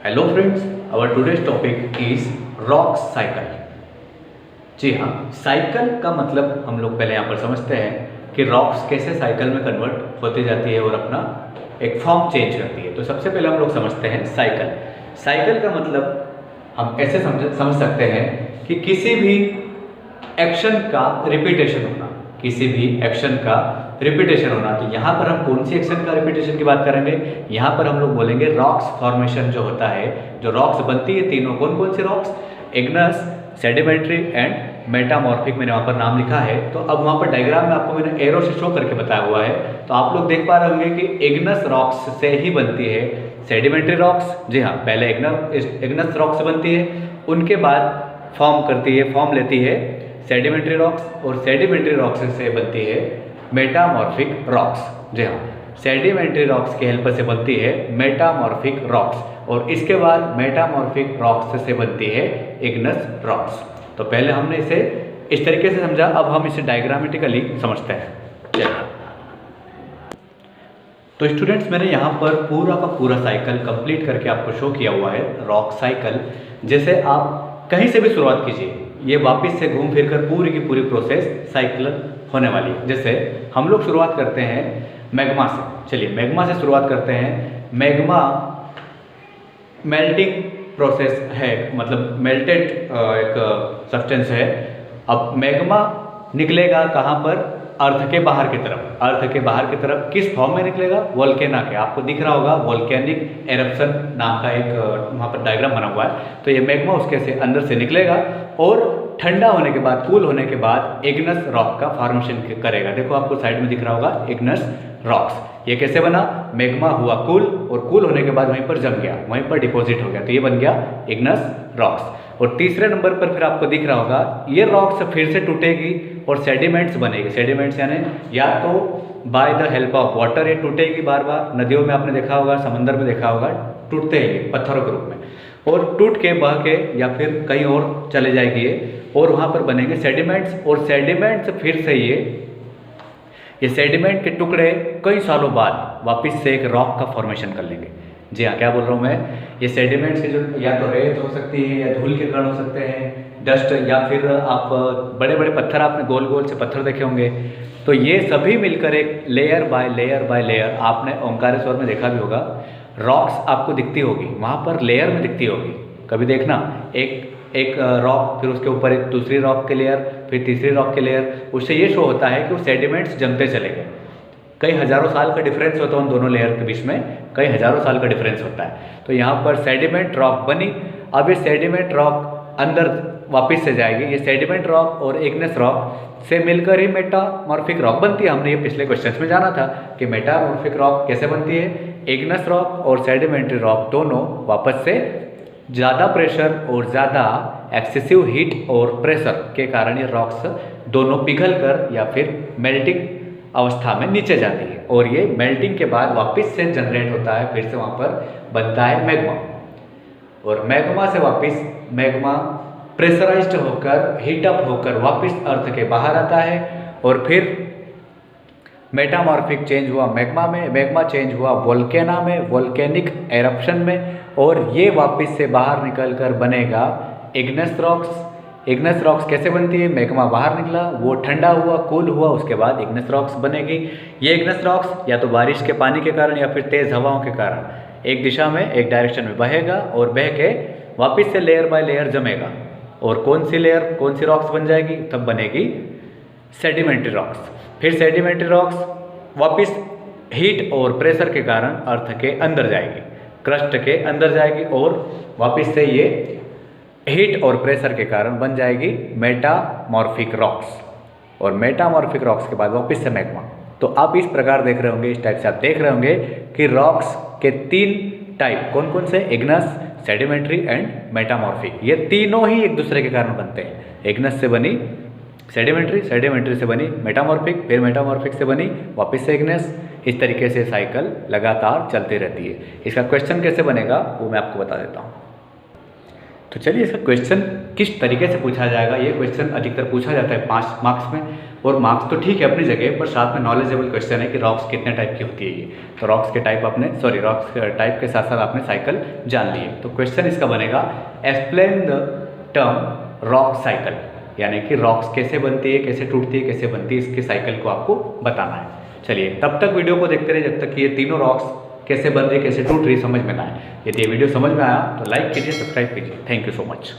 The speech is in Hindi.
Hello friends, our today's topic is rock cycle. जी हाँ, साइकिल का मतलब हम लोग पहले यहाँ पर समझते हैं कि रॉक्स कैसे साइकिल में कन्वर्ट होती जाती है और अपना एक फॉर्म चेंज करती है। तो सबसे पहले हम लोग समझते हैं साइकिल। साइकिल का मतलब हम ऐसे समझ सकते हैं कि किसी भी एक्शन का रिपीटेशन होना, किसी भी एक्शन का रिपीटेशन होना। तो यहाँ पर हम कौन सी एक्शन का रिपीटेशन की बात करेंगे? यहाँ पर हम लोग बोलेंगे रॉक्स फॉर्मेशन जो होता है, जो रॉक्स बनती है तीनों, कौन कौन सी rocks? Igneous, sedimentary and metamorphic. मैंने वहाँ पर नाम लिखा है, तो अब वहाँ पर डायग्राम में आपको मैंने एरो से शो करके बताया हुआ है। तो आप लोग देख पा रहे होंगे कि इग्नस रॉक्स से ही बनती है सेडिमेंट्री रॉक्स। जी हाँ, पहले इग्नस रॉक से बनती है, उनके बाद फॉर्म लेती है सेडिमेंट्री रॉक्स, और सेडिमेंट्री रॉक्स से बनती है मेटामॉर्फिक रॉक्स। जी हाँ, सेडिमेंट्री रॉक्स की हेल्प से बनती है मेटामॉर्फिक रॉक्स, और इसके बाद मेटामॉर्फिक रॉक्स से बनती है इग्नस रॉक्स। तो पहले हमने इसे इस तरीके से समझा, अब हम इसे डायग्रामेटिकली समझते हैं। चलिए, तो स्टूडेंट्स मैंने यहाँ पर पूरा का पूरा साइकिल कंप्लीट करके आपको शो किया हुआ है, रॉक साइकिल। जैसे आप कहीं से भी शुरुआत कीजिए, ये वापस से घूम फिर कर पूरी की पूरी प्रोसेस साइकिल होने वाली है। जैसे हम लोग शुरुआत करते हैं मैग्मा से। चलिए, मैग्मा से शुरुआत करते हैं। मैग्मा मेल्टिंग प्रोसेस है, मतलब मेल्टेड एक सब्सटेंस है। अब मैग्मा निकलेगा कहाँ पर? अर्थ के बाहर की तरफ। अर्थ के बाहर की तरफ किस फॉर्म में निकलेगा? वोल्केना के। आपको दिख रहा होगा वोल्केनिक एरप्शन नाम का एक वहाँ पर डायग्राम बना हुआ है। तो ये मैग्मा उसके से अंदर से निकलेगा और ठंडा होने के बाद, कूल होने के बाद इग्नस रॉक का फॉर्मेशन करेगा। देखो आपको साइड में दिख रहा होगा इग्नस रॉक्स। ये कैसे बना? मैग्मा हुआ कूल, और कूल होने के बाद वहीं पर जम गया, वहीं पर डिपॉजिट हो गया, तो ये बन गया इग्नस रॉक्स। और तीसरे नंबर पर फिर आपको दिख रहा होगा ये रॉक्स फिर से टूटेगी और सेडिमेंट्स बनेगी। सेडिमेंट्स यानी या तो by the help of water ये टूटेगी बार बार। नदियों में आपने देखा होगा, समंदर में देखा होगा, टूटते हैं पत्थरों के रूप में, और टूट के बह के या फिर कहीं और चले जाएगी ये, और वहाँ पर बनेंगे सेडिमेंट्स। और सेडिमेंट्स फिर से ये सेडिमेंट के टुकड़े कई सालों बाद वापस से एक रॉक का फॉर्मेशन कर लेंगे। जी हाँ, क्या बोल रहा हूँ मैं? ये सेडिमेंट्स के जो या तो रेत हो सकती है, या धूल के कण हो सकते हैं, डस्ट, या फिर आप बड़े बड़े पत्थर, आपने गोल गोल से पत्थर देखे होंगे। तो ये सभी मिलकर एक layer by layer by layer, आपने ओंकारेश्वर में देखा भी होगा, रॉक्स आपको दिखती होगी, वहाँ पर लेयर में दिखती होगी। कभी देखना, एक रॉक, फिर उसके ऊपर एक दूसरी रॉक के लेयर, फिर तीसरी रॉक के लेयर। उससे ये शो होता है कि वो सेडिमेंट्स जमते चले गए। कई हज़ारों साल का डिफरेंस होता है उन दोनों लेयर के बीच में, कई हज़ारों साल का डिफरेंस होता है। तो यहाँ पर सेडिमेंट रॉक बनी। अब ये सेडिमेंट रॉक अंदर वापस से जाएगी। ये सेडिमेंट रॉक और इग्नस रॉक से मिलकर ही मेटामॉर्फिक रॉक बनती है। हमने ये पिछले क्वेश्चंस में जाना था कि मेटामॉर्फिक रॉक कैसे बनती है। इग्नस रॉक और सेडिमेंट्री रॉक दोनों वापस से ज़्यादा प्रेशर और ज़्यादा एक्सेसिव हीट और प्रेशर के कारण ये रॉक्स दोनों पिघल कर या फिर मेल्टिंग अवस्था में नीचे जाती है, और ये मेल्टिंग के बाद वापस से जनरेट होता है, फिर से वहाँ पर बनता है मैग्मा। और मैग्मा से वापस मैग्मा प्रेशराइज्ड होकर, हीटअप होकर वापस अर्थ के बाहर आता है, और फिर मेटामॉर्फिक चेंज हुआ मैग्मा में, मैग्मा चेंज हुआ वोल्केना में, वोल्केनिक एरप्शन में, और ये वापस से बाहर निकल कर बनेगा इग्नस रॉक्स। इग्नस रॉक्स कैसे बनती है? मैग्मा बाहर निकला, वो ठंडा हुआ, कूल हुआ, उसके बाद इग्नस रॉक्स बनेगी। ये इग्नस रॉक्स या तो बारिश के पानी के कारण या फिर तेज़ हवाओं के कारण एक दिशा में, एक डायरेक्शन में बहेगा, और बह के वापस से लेयर बाय लेयर जमेगा। और कौन सी लेयर, कौन सी रॉक्स बन जाएगी? तब बनेगी सेडिमेंट्री रॉक्स। फिर सेडिमेंट्री रॉक्स वापस हीट और प्रेशर के कारण अर्थ के अंदर जाएगी, क्रस्ट के अंदर जाएगी, और वापस से ये हीट और प्रेशर के कारण बन जाएगी मेटामॉर्फिक रॉक्स। और मेटामॉर्फिक रॉक्स के बाद वापस से मैग्मा। तो आप इस प्रकार देख रहे होंगे, इस टाइप से आप देख रहे होंगे कि रॉक्स के 3 टाइप कौन कौन से? Ignis, sedimentary and metamorphic. ये तीनों ही एक दूसरे के कारण बनते हैं। इग्नस से बनी सेडिमेंट्री, सेडिमेंट्री से बनी मेटामॉर्फिक, फिर मेटामॉर्फिक से बनी वापस से इग्नस। इस तरीके से साइकिल लगातार चलती रहती है। इसका क्वेश्चन कैसे बनेगा वो मैं आपको बता देता हूँ। तो चलिए, इसका क्वेश्चन किस तरीके से पूछा जाएगा। ये क्वेश्चन अधिकतर पूछा जाता है 5 मार्क्स में। और मार्क्स तो ठीक है अपनी जगह, पर साथ में नॉलेजेबल क्वेश्चन है कि रॉक्स कितने टाइप की होती है ये। तो रॉक्स के टाइप के साथ साथ आपने साइकिल जान लिए। तो क्वेश्चन इसका बनेगा explain the term rock cycle, यानी कि रॉक्स कैसे बनती है, कैसे टूटती है, कैसे बनती है, इसके साइकिल को आपको बताना है। चलिए तब तक वीडियो को देखते रहिए जब तक कि ये तीनों रॉक्स कैसे बन रही, कैसे टूट रही समझ में ना आए। यदि ये वीडियो समझ में आया तो लाइक कीजिए, सब्सक्राइब कीजिए। Thank you so much.